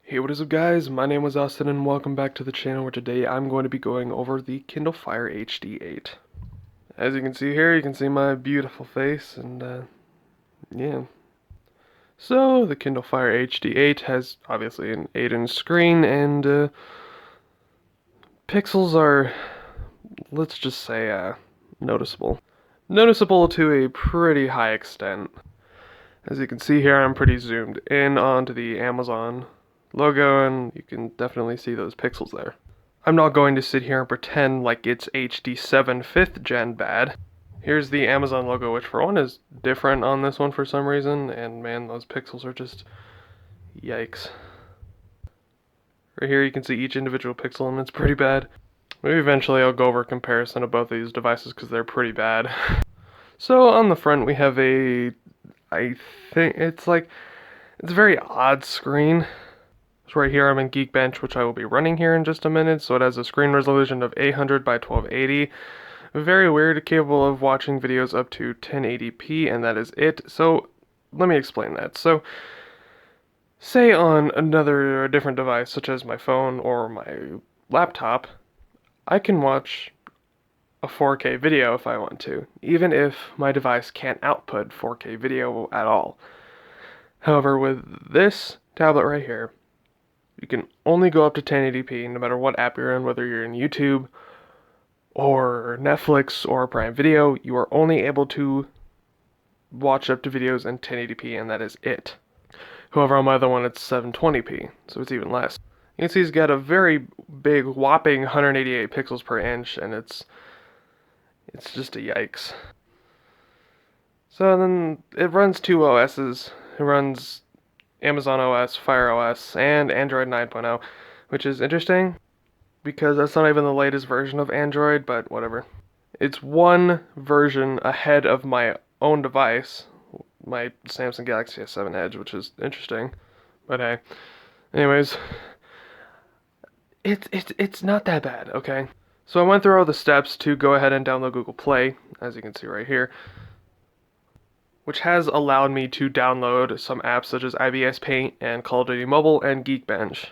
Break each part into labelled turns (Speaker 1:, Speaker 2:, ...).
Speaker 1: Hey, what is up guys? My name is Austin and welcome back to the channel where today I'm going to be going over the Kindle Fire HD8. As you can see here, you can see my beautiful face and yeah. So, the Kindle Fire HD8 has obviously an 8-inch screen and pixels are, let's just say, noticeable. Noticeable to a pretty high extent. As you can see here, I'm pretty zoomed in onto the Amazon logo and you can definitely see those pixels there. I'm not going to sit here and pretend like it's HD7 5th gen bad. Here's the Amazon logo, which for one is different on this one for some reason, and man, those pixels are just yikes. Right here you can see each individual pixel and it's pretty bad. Maybe eventually I'll go over a comparison of both of these devices because they're pretty bad. So on the front we have I think it's a very odd screen. So right here I'm in Geekbench, which I will be running here in just a minute. So it has a screen resolution of 800 by 1280. Very weird, capable of watching videos up to 1080p, and that is it. So let me explain that. So say on a different device, such as my phone or my laptop, I can watch a 4K video if I want to, even if my device can't output 4K video at all. However, with this tablet right here, you can only go up to 1080p no matter what app you're in, whether you're in YouTube or Netflix or Prime Video. You are only able to watch up to videos in 1080p and that is it. However, on my other one it's 720p, so it's even less. You can see it's got a very big whopping 188 pixels per inch and it's just a yikes. So then it runs two OSs. It runs Amazon OS, Fire OS, and Android 9.0, which is interesting because that's not even the latest version of Android, but whatever. It's one version ahead of my own device, my Samsung Galaxy S7 Edge, which is interesting, but hey. Anyways, it's not that bad, okay? So I went through all the steps to go ahead and download Google Play, as you can see right here, which has allowed me to download some apps such as IBS Paint and Call of Duty Mobile and Geekbench.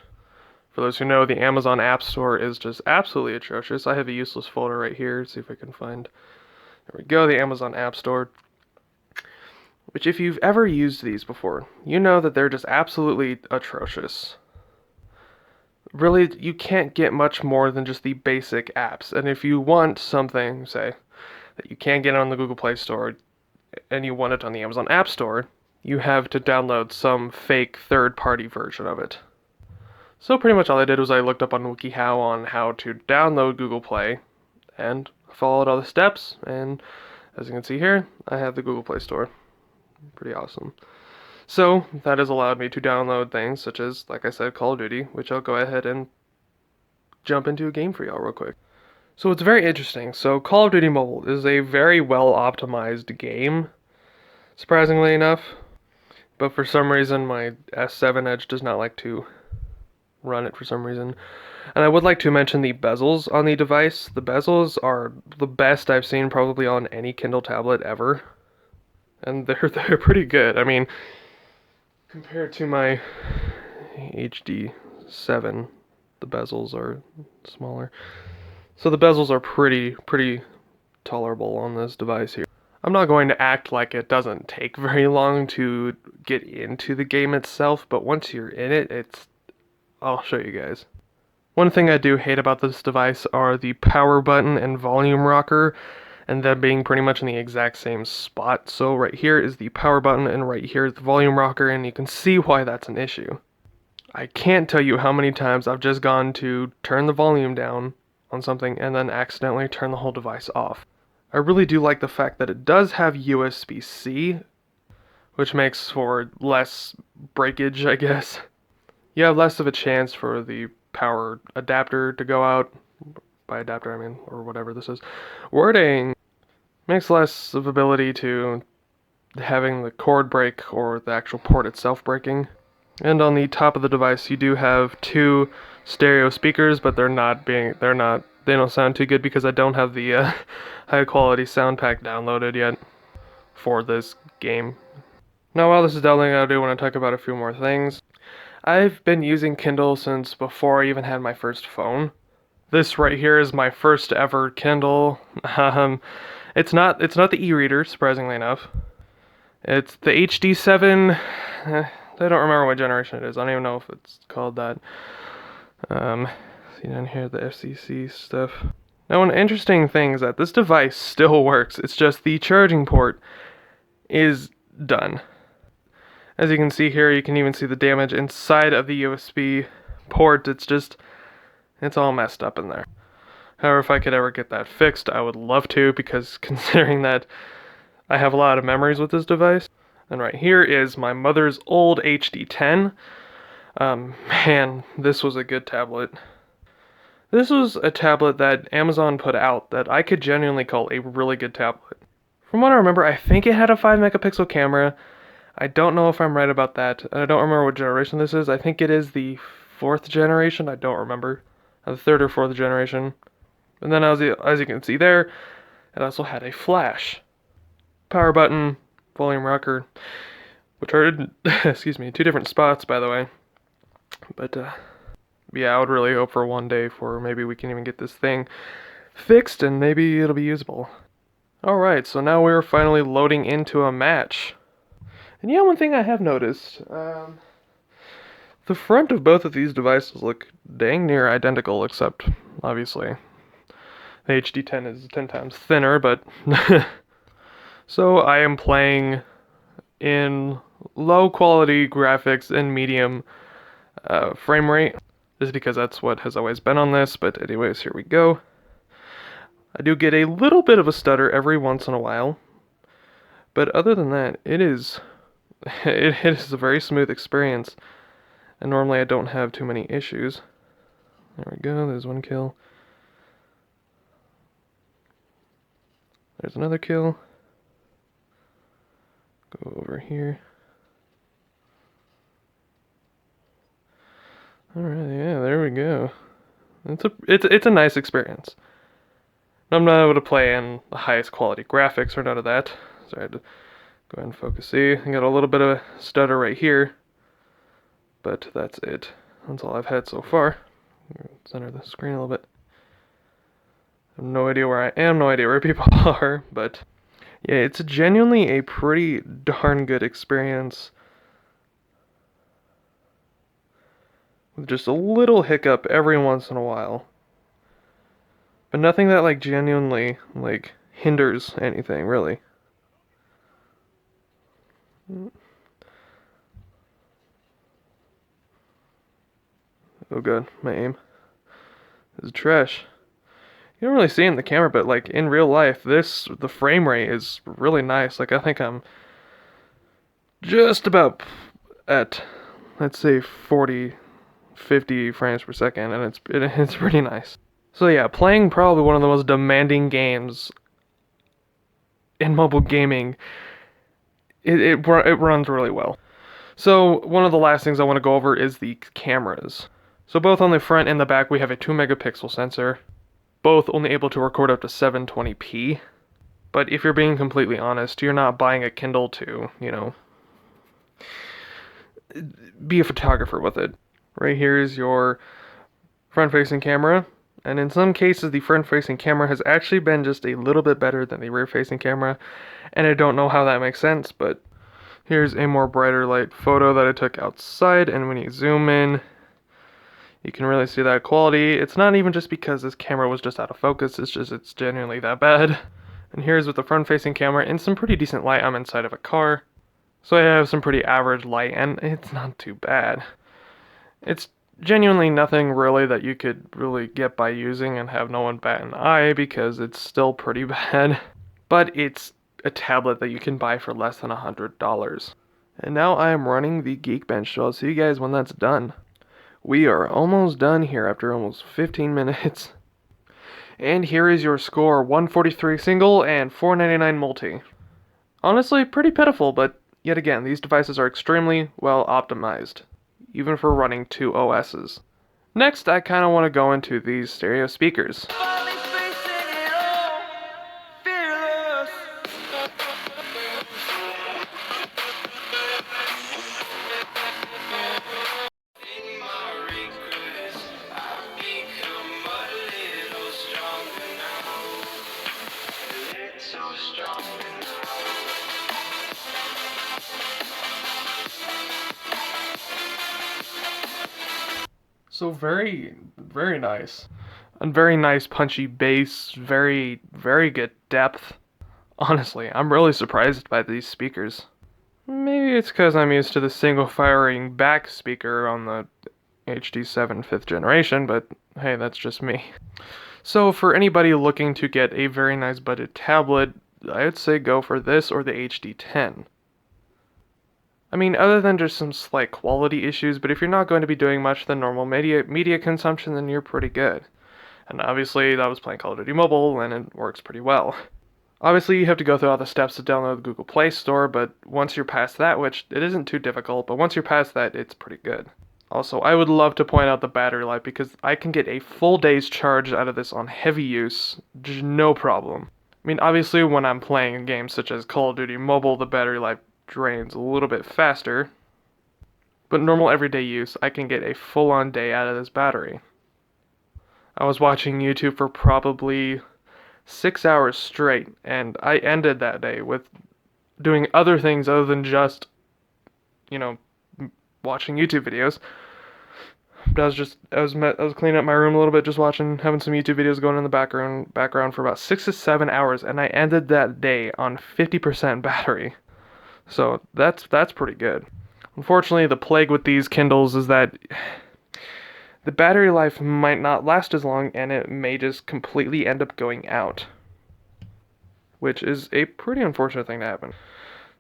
Speaker 1: For those who know, the Amazon App Store is just absolutely atrocious. I have a useless folder right here. See if I can find. There we go, the Amazon App Store. Which, if you've ever used these before, you know that they're just absolutely atrocious. Really, you can't get much more than just the basic apps. And if you want something, say, that you can't get on the Google Play Store, and you want it on the Amazon App Store, you have to download some fake third-party version of it. So pretty much all I did was I looked up on WikiHow on how to download Google Play, and followed all the steps, and as you can see here, I have the Google Play Store. Pretty awesome. So that has allowed me to download things such as, like I said, Call of Duty, which I'll go ahead and jump into a game for y'all real quick. So it's very interesting. So Call of Duty Mobile is a very well optimized game, surprisingly enough, but for some reason my S7 Edge does not like to run it for some reason. And I would like to mention the bezels on the device. The bezels are the best I've seen probably on any Kindle tablet ever, and they're pretty good. I mean, compared to my HD7, the bezels are smaller. So the bezels are pretty tolerable on this device here. I'm not going to act like it doesn't take very long to get into the game itself, but once you're in it, I'll show you guys. One thing I do hate about this device are the power button and volume rocker, and them being pretty much in the exact same spot. So right here is the power button, and right here is the volume rocker, and you can see why that's an issue. I can't tell you how many times I've just gone to turn the volume down on something and then accidentally turn the whole device off. I really do like the fact that it does have USB-C, which makes for less breakage, I guess. You have less of a chance for the power adapter to go out. By adapter, I mean, or whatever this is. Wording makes less of ability to having the cord break or the actual port itself breaking. And on the top of the device, you do have two stereo speakers, but they don't sound too good because I don't have the high quality sound pack downloaded yet for this game. Now, while this is downloading, I do want to talk about a few more things. I've been using Kindle since before I even had my first phone. This right here is my first ever Kindle. It's not the e-reader, surprisingly enough. It's the HD7. I don't remember what generation it is. I don't even know if it's called that. See down here the FCC stuff. Now, an interesting thing is that this device still works. It's just the charging port is done. As you can see here, you can even see the damage inside of the USB port. It's all messed up in there. However, if I could ever get that fixed, I would love to, because considering that I have a lot of memories with this device. And right here is my mother's old HD10. Man, this was a good tablet. This was a tablet that Amazon put out that I could genuinely call a really good tablet. From what I remember, I think it had a 5 megapixel camera. I don't know if I'm right about that. I don't remember what generation this is. I think it is the 4th generation. I don't remember. The 3rd or 4th generation. And then as you can see there, it also had a flash. Power button, volume rocker, which are, excuse me, 2 different spots, by the way. But, yeah, I would really hope for one day for maybe we can even get this thing fixed and maybe it'll be usable. Alright, so now we're finally loading into a match. And yeah, one thing I have noticed, the front of both of these devices look dang near identical, except, obviously, the HD10 is 10 times thinner, but... So I am playing in low quality graphics and medium frame rate, just because that's what has always been on this, but anyways, here we go. I do get a little bit of a stutter every once in a while, but other than that, it is a very smooth experience, and normally I don't have too many issues. There we go, there's one kill. There's another kill. Go over here. Alright, yeah, there we go. It's a nice experience. I'm not able to play in the highest quality graphics or none of that. So I had to go ahead and focus. See, I got a little bit of a stutter right here. But that's it. That's all I've had so far. Center the screen a little bit. I have no idea where I am, no idea where people are, but yeah, it's genuinely a pretty darn good experience. With just a little hiccup every once in a while. But nothing that like genuinely like hinders anything, really. Oh god, my aim is trash. You don't really see it in the camera, but like in real life, the frame rate is really nice. Like I think I'm just about at, let's say 40, 50 frames per second, and it's pretty nice. So yeah, playing probably one of the most demanding games in mobile gaming, it runs really well. So one of the last things I want to go over is the cameras. So both on the front and the back we have a 2 megapixel sensor, both only able to record up to 720p. But if you're being completely honest, you're not buying a Kindle to, you know, be a photographer with it. Right here is your front-facing camera, and in some cases the front-facing camera has actually been just a little bit better than the rear-facing camera, and I don't know how that makes sense, but here's a more brighter light photo that I took outside, and when you zoom in, you can really see that quality. It's not even just because this camera was just out of focus, it's genuinely that bad. And here's with the front-facing camera in some pretty decent light. I'm inside of a car, so I have some pretty average light, and it's not too bad. It's genuinely nothing really that you could really get by using and have no one bat an eye, because it's still pretty bad. But it's a tablet that you can buy for less than $100. And now I am running the Geekbench, so I'll see you guys when that's done. We are almost done here after almost 15 minutes. And here is your score, 143 single and 499 multi. Honestly, pretty pitiful, but yet again, these devices are extremely well optimized, even for running 2 OSs. Next, I kind of want to go into these stereo speakers. So very nice. And very nice punchy bass, very good depth. Honestly, I'm really surprised by these speakers. Maybe it's because I'm used to the single firing back speaker on the HD7 5th generation, but hey, that's just me. So for anybody looking to get a very nice budget tablet, I would say go for this or the HD10. I mean, other than just some slight quality issues, but if you're not going to be doing much than normal media consumption, then you're pretty good. And obviously, that was playing Call of Duty Mobile, and it works pretty well. Obviously, you have to go through all the steps to download the Google Play Store, but once you're past that, which it isn't too difficult, but once you're past that, it's pretty good. Also, I would love to point out the battery life because I can get a full day's charge out of this on heavy use, just no problem. I mean, obviously, when I'm playing games such as Call of Duty Mobile, the battery life drains a little bit faster, but normal everyday use, I can get a full-on day out of this battery. I was watching YouTube for probably 6 hours straight, and I ended that day with doing other things other than just, you know, watching YouTube videos. But I was cleaning up my room a little bit, just having some YouTube videos going in the background for about 6 to 7 hours, and I ended that day on 50% battery. So that's pretty good. Unfortunately, the plague with these Kindles is that the battery life might not last as long, and it may just completely end up going out, which is a pretty unfortunate thing to happen.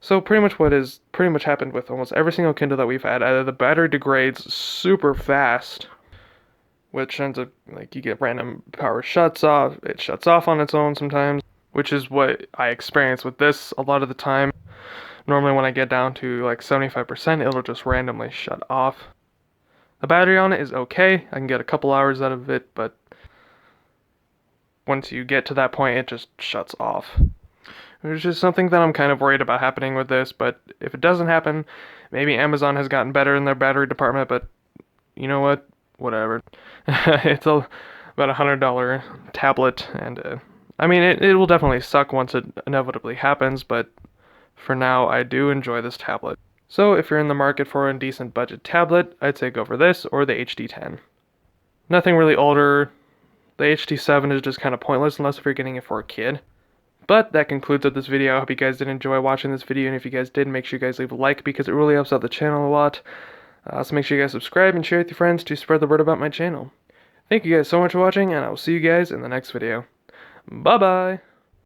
Speaker 1: So pretty much happened with almost every single Kindle that we've had. Either the battery degrades super fast, which ends up like you get random power shuts off. It shuts off on its own sometimes, which is what I experience with this a lot of the time. Normally when I get down to like 75%, it'll just randomly shut off. The battery on it is okay. I can get a couple hours out of it, but once you get to that point, it just shuts off. Which is something that I'm kind of worried about happening with this, but if it doesn't happen, maybe Amazon has gotten better in their battery department, but you know what? Whatever. It's about $100 tablet, and I mean, it will definitely suck once it inevitably happens, but for now, I do enjoy this tablet. So if you're in the market for a decent budget tablet, I'd say go for this or the HD10. Nothing really older. The HD7 is just kind of pointless unless if you're getting it for a kid. But that concludes up this video. I hope you guys did enjoy watching this video, and if you guys did, make sure you guys leave a like because it really helps out the channel a lot. Also make sure you guys subscribe and share with your friends to spread the word about my channel. Thank you guys so much for watching, and I will see you guys in the next video. Bye bye!